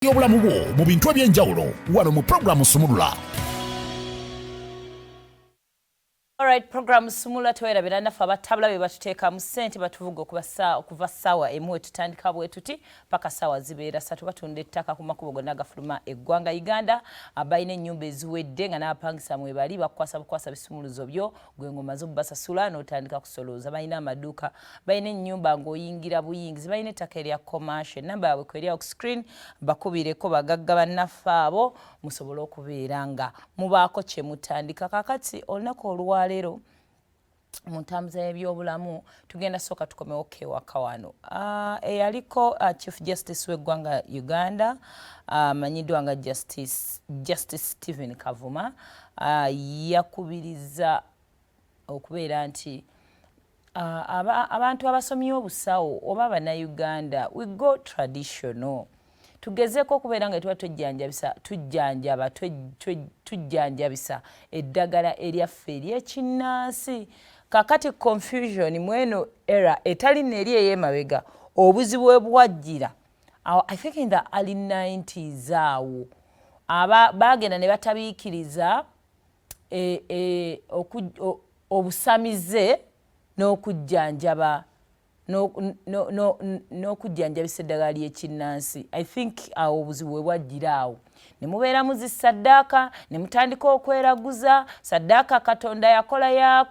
Yobulamu bwo mu bintu ebyenjawulo wano mu programu Sumulula. Alright, program Sumula tuwerabira nafa abatabula be batuteeka mu ssente batuvuga okuva ssaawa emu tutandika bwe tuti paka ssaawa zibeera 3 batunda ettaka ku makubo gonna agafuluma eggwanga Uganda abayina ennyumba eziwedde nga n'abapangisa mwe bali bakwasa bisumuluzo byo gwe ngoma zo basasula n'otandika kusolooza bayina amaduuka bayina ennyumba ng'oyingira buyingizi bayina ettaka erya commercial namba yaabwe kweri ku screen bakubireko bagagga bannafa abo musobole okubeera nga mubaako kye mutandika kakati olunaku olwaleero mu ntambuza y'ebyobulamu tugenda soka tukomewo kewaka wano eyaliko Chief Justice w'eggwanga Uganda amanyiddwa nga Justice Stephen Kavuma yakubiriza okubeera nti abantu abasomye obusawo oba bannayuganda we go traditional tugezeko okubeera nga tuba tujjanjabisa eddagala eryaffe ery'ekinnansi kakati confusion mweno era etali neri ey'emabega obuzibu ebwajjira I think in the early 90s awo bagenda ne batabiikiriza obusamize n'okujjanjaba n'okujjanjabisa eddagala ly'ekinnansi I think awo obuzibu bwe bwajjira awo ne mubeera muzi saddaaka ne mutandika okweraguza saddaaka Katonda yakola ya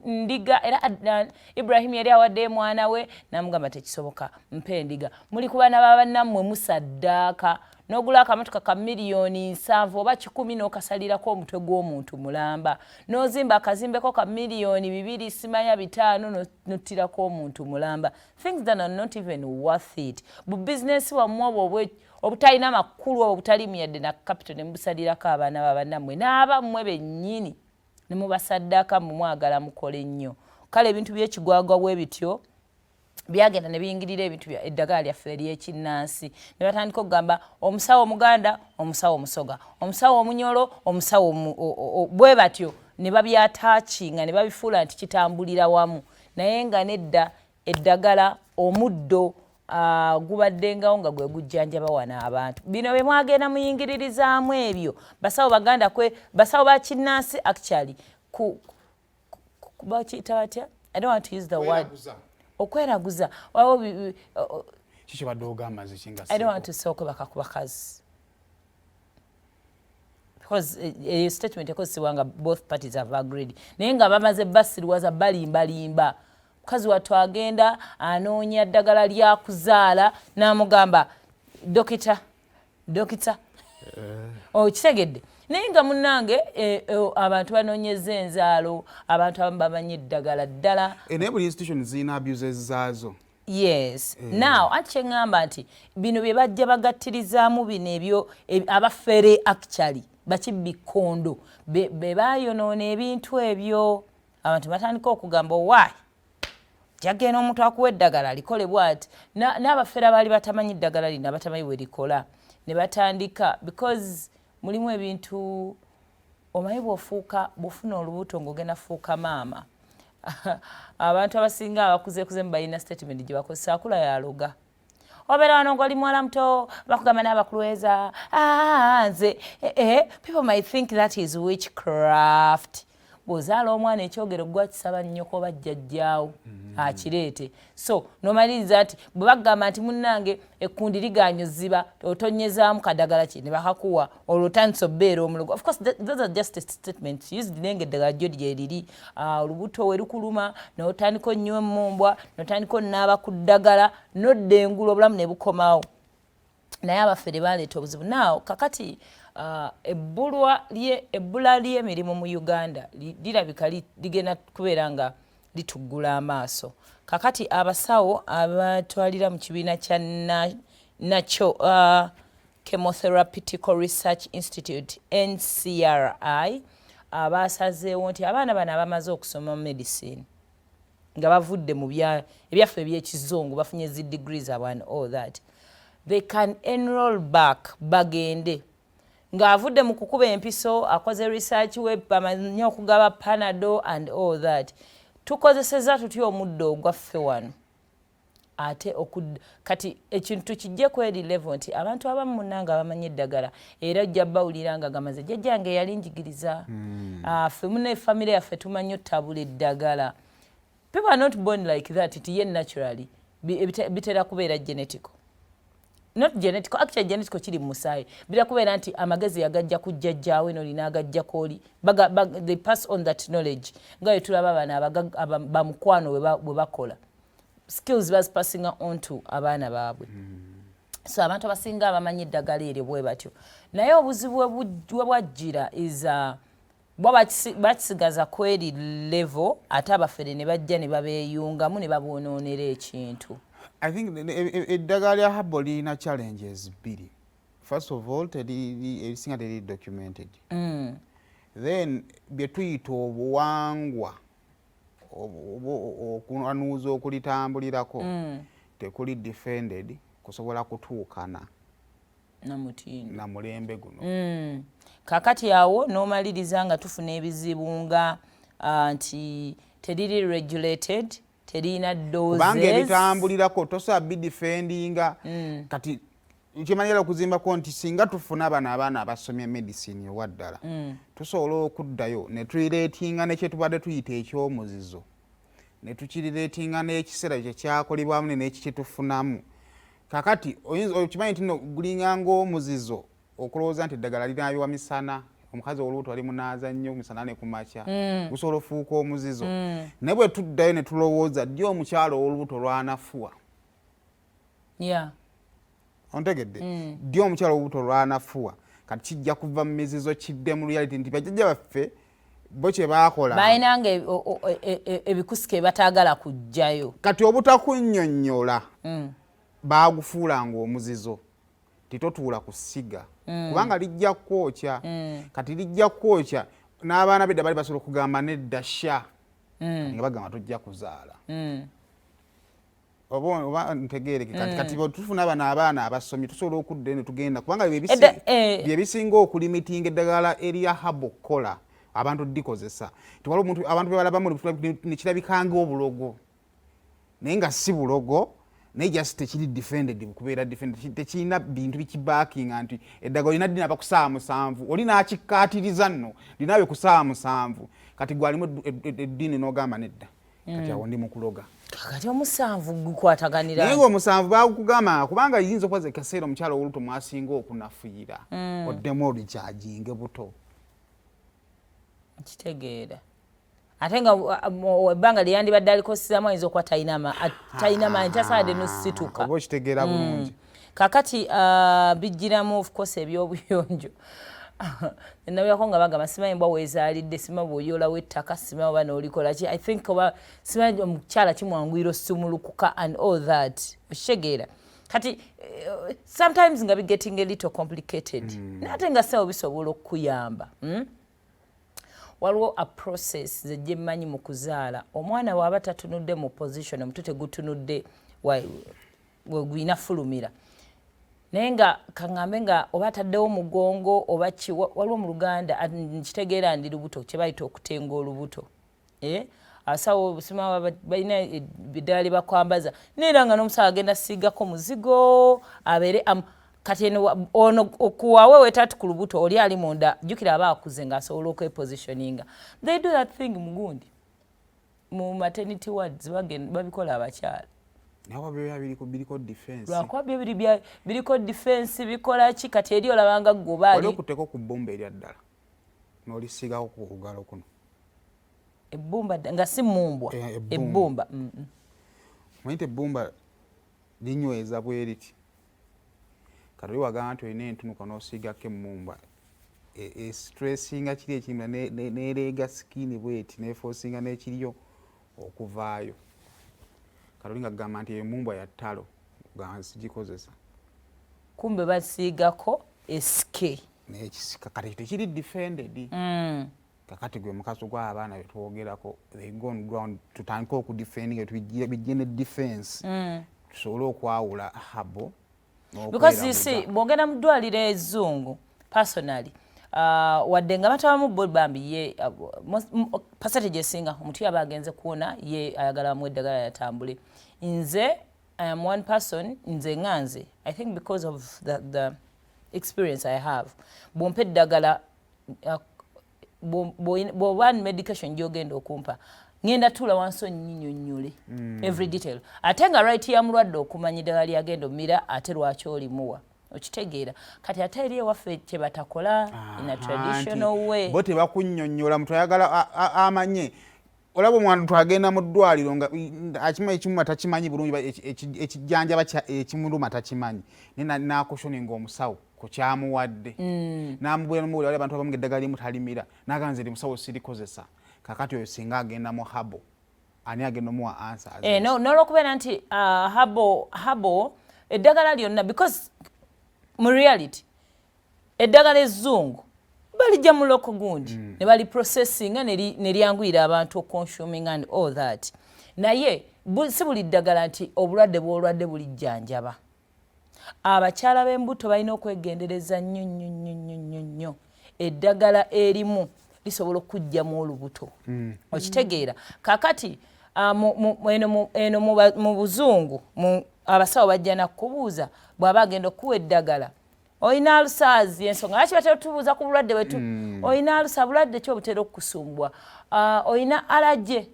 ndiga era Ibrahim yali awadde mwana we namugamba tekisoboka mpe endiga muli ku baana babannammwe musaddaaka n'ogula akamotoka ka miliyoni 7 oba 10 n'okasalirako omutwe gw'omuntu mulamba n'ozimba akazimbeko ka miliyoni 2 simanya 5 n'ottirako omuntu mulamba things that are not even worth it bu business wammwe obutalina amakulu obutali myadde na capital ne mubusalirako abaana babannammwe n'abammwe bennyini ne mubasaddaaka mumwagala mukole nnyo kale ebintu by'ekigwagwa bwe bityo byagenda ne biyingirira ebintu bya eddagala lyaffe ery'ekinnansi ne batandika okugamba omusawo omuganda omusawo omusoga omusawo omunyolo omusawo bwe batyo ne babyataakinga ne babifuula nti kitambulira wamu naye nga nedda eddagala omuddo gubaddengawo nga gwe gujjanjaba wano abantu bino bye mwagenda muyingiririzaamu ebyo basawo baganda basawo ba kinnansi actually bakiyita batya I don't want to use the word okweraguza kikibadde ogamba zikinga I don't want to say okwebaka ku bakazi because a statement ekozesebwanga both parties have agreed naye nga bamaze basiriwaza balimbalimba mukazi wattu agenda anoonya ddagala lya kuzaala n'amugamba dokita kitegedde naye nga munnange abantu banoonyeza enzaalo abantu abamu bamanyi eddagala ddala naye buli institution zirina abuses zaazo yes now ati kyeŋŋamba nti bino bye bajja bagattirizaamu bino ebyo abafere actually bakibikondo be baayonoona ebintu ebyo abantu batandika okugamba owaayi jagenda omuntu akuwa eddagala likole bwati n'abafere baali batamanyi eddagala lino abatamanyi bwe likola ne batandika because mulimu ebintu omanyi bw'ofuna olubuto ng'ogenda fuuka maama abantu abasinga abakuzeekuze mu balina statement gye bakozesa akula yaloga obeera wano ng'oli muwala muto bakugamba n'abakulweza nze people might think that is witchcraft bw'ozaala omwana ekyogero gwa kisaba nnyoko oba jjajjaawo akireete so nomaliriza nti bwe bagamba nti munnange ekkundi liganyuziba otonyezaamu kadagala ki ne bakakuwa olwo otandisa obbeera omulogo of course those are just statements used nenga eddagala jjo lyeriri olubuto we lukuluma n'otandika onnyo emmumbwa n'otandika onnaaba ku ddagala nodda engulu obulamu ne bukomawo naye abafere baleeta obuzibu naawo kakati ebbula ly'emirimu mu Uganda lirabika ligenda kubeera nga lituggula amaaso kakati abasawo abatwalira mu kibiina kya nakyo Chemotherapeutic Research Institute NCRI basazeewo nti abaana bano abamaze okusoma medicine nga bavudde mu ebyaffe eby'ekizungu bafunye zi degrees and all that they can enroll back bagende ng'avudde mu kukuba empiso akoze research web bamanyi okugaba Panado and all that tukozeseza tutya omuddo ogwaffe wano ate kati ekintu kijje kweri level nti abantu abamu munanga bamanyi eddagala era jja bawulira nga gamaze jjajjange yali njigiriza ffe mune family yaffe tumanyi ottabula eddagala. People are not born like that it ye naturally bitera kubeera genetical. Not genetical, actually genetical kiri musaayi. Bila kubeera nti amagezi yagajja ku jjajjaawe n'olina agajja k'oli. They pass on that knowledge. Nga bwe tulaba abaana bamukwano bwe bakola. Skills was passing on to abaana baabwe. So abantu abasinga abamanyi eddagala eryo bwe batyo. Naye obuzibu bwe bwajjira is bakisigaza kweri level ate abafere ne bajja ne babeeyungamu ne baboonoonera ekintu. I think eddagala lya habo lirina challenges bbiri. First of all, ebisinga teri documented. Then bye tuyita obuwangwa okunanuuza okulitambulirako tekuli defended kusobola kutuukana na mulembe guno. Kakati awo n'omaliriza nga tufuna ebizibu nga nti teriri regulated, terina doses. Kubanga ebitambulirako tosobola bidefendinga kati kyemanyira okuzimbako nti singa tufuna abaana abasomye medicine owaddala tusobola okuddayo ne tulireetinga nekyetubadde tuyita ekyomuzizo ne tukirireetinga n'ekiseera kyekyakolebwamu n'ekikitufunamu. Kakati okimanyi nti gulinga ng'omuzizo okulowooza nti eddagala linabiwa misana omukazi olubuto ali munaaza nnyo misana ne kumakya gusobola ofuuka omuzizo naye bwe tuddayo ne tulowooza ddi omukyalo olubuto lwanafuwa. Ontegedde ddi omukyalo olubuto lwanafuwa kati kijja kuva mu mizizo kidde mu reality nti bajjajja baffe bo kye baakola balinanga ebikusike bataagala kujjayo kati obutakunnyonnyola baagufuulanga omuzizo titotuula ku ssiga kubanga lijja kwokya kati lijja kwokya n'abaana bedda bali basobola okugamba nedda sha nga bagamba tojja kuzaala oba ntegeereke kati tufuna abaana abasomye tusobola okudda ne tugenda kubanga bye bisinga okulimitinga eddagala erya habo kola abantu dikozesa tiwaliwo omuntu abantu bebalabamu nekirabikanga obulogo naye nga si bulogo naye just tekiri defended kubeera defended tekirina bintu bikibaakinga nti eddagala lina ddina bakusaa 7 oli nakikkaatiriza nno linawe kusaa 7 kati gwalimu eddiini n'ogamba nedda kati awo ndi mukuloga kati omusanvu gukwataganira naye omusanvu baakugamba kubanga yinza okuba ze kaseera omukyalo oluto mwasinga okunafuira oddemu olikyajinge buto kitegeera ate nga ebbanga lyeyandibadde alikosizaamu ayinza okuba talina maanyi tasaadde nosituka oba okitegeera bulungi. Kakati bijjiramu of course ebyobuyonjo nabyako nga bagamba simanyi mbwa weezaalidde simanyi bw'oyoolawo ettaka simanyi oba n'olikola ki I think oba simanyi omukyala kimwanguyira osumulukuka and all that okitegeera kati sometimes nga getting a little complicated naate nga sawo bisobola okukuyamba. Waliwo a process zejje mmanyi mu kuzaala omwana waaba tatunudde mu position omutu tegutunudde gwina fulumira naye nga kaŋŋambe nga oba ataddewo mugongo oba ki waliwo mu Luganda nkitegeera ndi lubuto kye bayita okutenga olubuto abasawo busima balina eddala lye bakwambaza neera nga n'omusawo agenda siigako muzigo abeere kati ono okuwawe wetatu ku lubuto oli ali munda jjukira aba akuze ng'asobola okwepositioninga. They do that thing mugundi mu maternity wards babikola abakyala biriko defense lwakuba biriko defense bikola ki kati eri olabanga ggobaali okuteeka ku bbumba erya ddala n'olisiigako ku kugalo kuno ebbumba nga si mumbwa ebbumba manyite ebbumba linyweza bwe riti kati oli wagamba nti olina entunuka n'osiigako emmumba estressinga kiri ekirimu nereega sikini bweti neefoosinga n'ekiryo okuvaayo kati oli nga gamba nti emumbwa ya ttalo gamba sigikozesa kumbe basiigako esike n'ekisika kati tekiri defended kakati gwe mukazi gw'abaana betwogerako they go on ground tutandika okudefendinga bijje ne defense tusobole okwawula habo because you see bwogenda mu ddwaliro ezzungu personally wadde nga batabamu bambi ye percentage esinga omuntu yaba agenze kuwona ye ayagala mu eddagala yatambule nze I am one person nze nganze. I think because of the experience I have. Bw'ompa eddagala bw'oba medication gy'ogenda okumpa ngenda tuula wansi onnyinyonnyole every detail. Ate nga right ya mulwadde okumanya eddagala lyagenda omira ate lwaki olimuwa. Okitegeera kati ate eri ewaffe kye batakola in a traditional way. Bo tebakunnyonnyola muntu ayagala amanye. Olaba omwana twagenda mu ddwaliro nga akimanyi ekimu takimanyi bulungi ekijjanjaba ekimuluma takimanyi n'akushoninga omusawo ku kyamuwadde n'amubwira n'omuwulira abantu abamu eddagala limu talimira n'aganze ndi musawo sirikozesa kakati oyo singa agenda mu habo ani agenda omuwa answers n'olwokubeera nti habo eddagala lyonna because mu reality eddagala ezzungu balijja mu loko gundi ne bali processing ne lyanguyira abantu okonsuming and all that naye si buli ddagala nti obulwadde bw'olwadde bulijjanjaba. Abakyala b'embuto balina okwegendereza nnyo eddagala erimu lisobola okujjamu olubuto. Okitegeera kakati eno mu buzungu abasawo bajja nakubuuza bw'aba agenda okuwa eddagala oyina alusaazi ensonga lwaki batera tubuuza ku bulwadde bwetu oyina alusa bulwadde ki obutera okusumbwa oyina alaje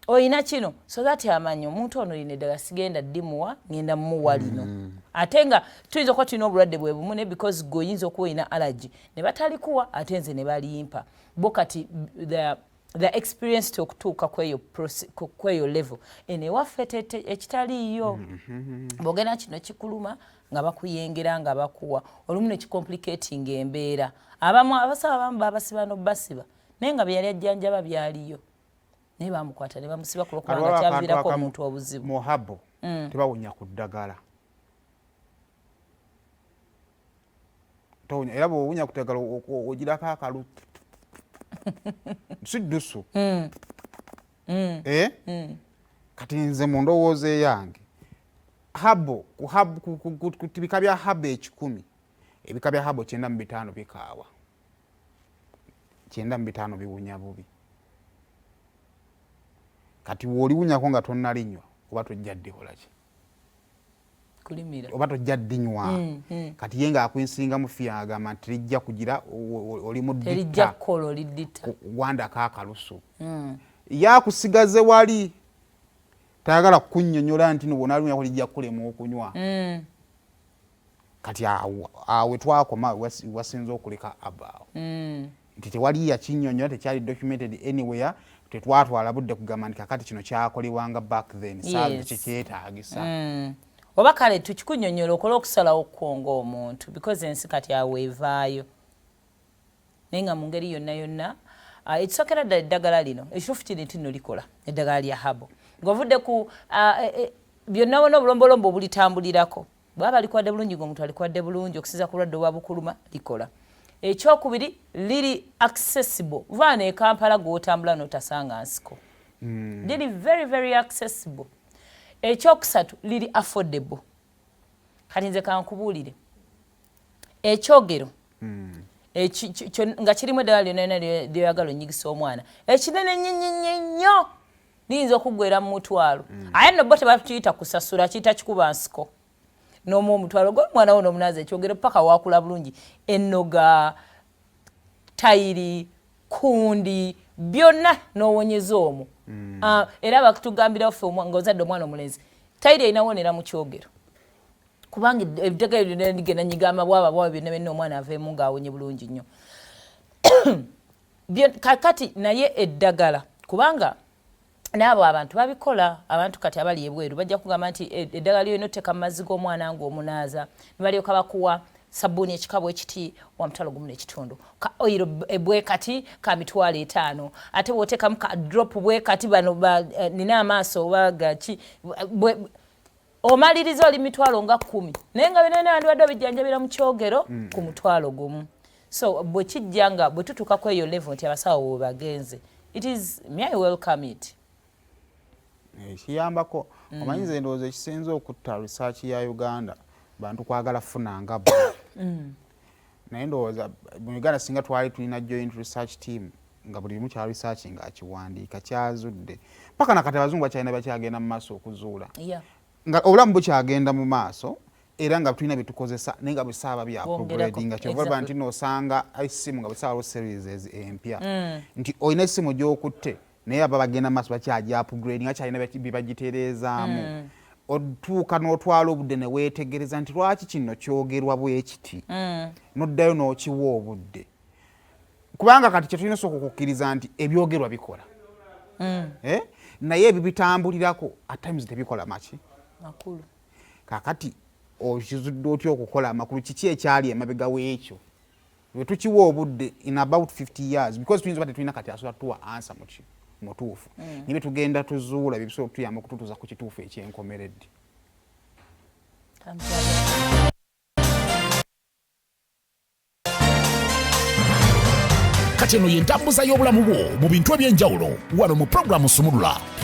oyina kino so that amanya omuntu ono yina eddagala sigenda ddimuwa ngenda mumuwa lino ate nga tuyinza okuba tulina obulwadde bwe bumu ne because goyinza okuba oyina alaji ne batalikuwa ate nze ne balimpa bo kati the experience okutuuka kweyo level enewaffe ekitaliiyo bw'ogenda kino kikuluma nga bakuyengera nga bakuwa olumu ne kicomplicating embeera abasawo abamu babasiba n'obasiba naye nga bye yali ajjanjaba byaliyo naye bamukwata ne bamusiba kulokola nga kyaviirako omuntu obuzibu. Mu habo tebawunya ku ddagala era bw'owunya ku ddagala ogirako akalu siddusu kati nze mu ndowooza eyange habo ku bika bya habo 10 ebika bya habo 9 bikaawa 9 biwunya bubi kati woliwunyako nga tonnalinywa oba tojja ddikolaki kulimira oba tojja ddinywa kati ye nga akwinsinga mu fiya agamba nti lijja kugira oli mu lijja kolo liddita wandako akalusu yakusigaze wali tayagala kukunnyonnyola nti nobonalinyako lijja kulema okunywa kati awe twakoma wasinza okuleka abaawo nti tewali yakinnyonnyola tekyali documented anywhere tetwatwala budde kugamba nti kakati kino kyakolebwanga back then saabe kyekyetaagisa oba kale tukikunnyonnyola okola okusalawo okukonga omuntu because ensi kati aweevaayo naye nga mu ngeri yonna yonna ekisokera ddala eddagala lino ekituufu kiri nti nno likola eddagala lya habo ng'ovudde ku byonna wonna obulombolombo obulitambulirako bwaba likwadde bulungi ng'omuntu alikwadde bulungi okusinza ku bulwadde obwa bukuluma likola. Ekyokubiri liri accessible vaana e Kampala gw'otambula n'otasanga nsiko liri very very accessible. Ekyokusatu liri affordable kati nze kankubuulire ekyogero nga kirimu eddagala lyonna lyoyagala onyigisa omwana ekinene nnyo liyinza okuggwera mu mutwalo aye nno bo tebakiyita kusasula kiyita kikuba nsiko n'omu omutwalo gw'omwana wo n'omunaazi ekyogero paka waakula bulungi ennoga tayiri kundi byonna n'owonyeza omwo era bakutugambirawo ffe ng'ozadde omwana omulenzi tayiri einawonera mu kyogero kubanga eddagala lyonna ligenda nyiga amabwaba bwaba byonna byonna omwana aveemu ng'awonye bulungi nnyo kakati naye eddagala kubanga n'abo abantu babikola abantu kati abali ebweru bajja kugamba nti eddagala lyo noteka mu mazzi g'omwana ng'omunaaza ne balyoka bakuwa sabbuuni ekika bwe kiti wa mutwalo gumu n'ekitundu ka oyiro bwe kati ka mitwalo 5 ate bw'oteekamu ka drop bwe kati bano nina amaaso oba gaki omaliriza oli mitwalo nga 10 naye nga bino nandibadde obijjanjabira mu kyogero ku mutwalo gumu so bwe kijja nga bwe tutuuka ku eyo level nti abasawo we bagenze it is may I welcome it. Kiyambako omanyi nze ndowooza ekisinza okutta research ya Uganda bantu kwagala funanga bo naye ndowooza mu Uganda singa twali tulina joint research team nga buli limu kya research nga akiwandiika kyazudde paka nakati abazungu bakyalina bakyagenda mu maaso okuzuula nga obulamu bukyagenda mu maaso era nga tulina byetukozesa naye nga bisaaba bya upgrading kyovalaba nti nosanga essimu nga bisaaba series empya nti olina essimu gyokutte naye aba bagenda maaso bakyaji upgrading akyalina bibagitereezaamu otuuka n'otwala obudde ne weetegereza nti lwaki kino kyogerwa bwekiti noddayo n'okiwa obudde kubanga kati kyetulina sooka okukkiriza nti ebyogerwa bikola naye ebyo bitambulirako at times tebikola maki makulu kakati okizudde otya okukola amakulu kiki ekyali emabega w'ekyo bwe tukiwa obudde in about 50 years because tuyinza bate tulina kati asobola tuwa ansa mutuufu nibe tugenda tuzuula bisobola okutuyamba okututuuza ku kituufu ekyenkomeredde. kati eno y'entambuza y'obulamu bwo mu bintu eby'enjawulo wano mu pulogulaamu Sumulula.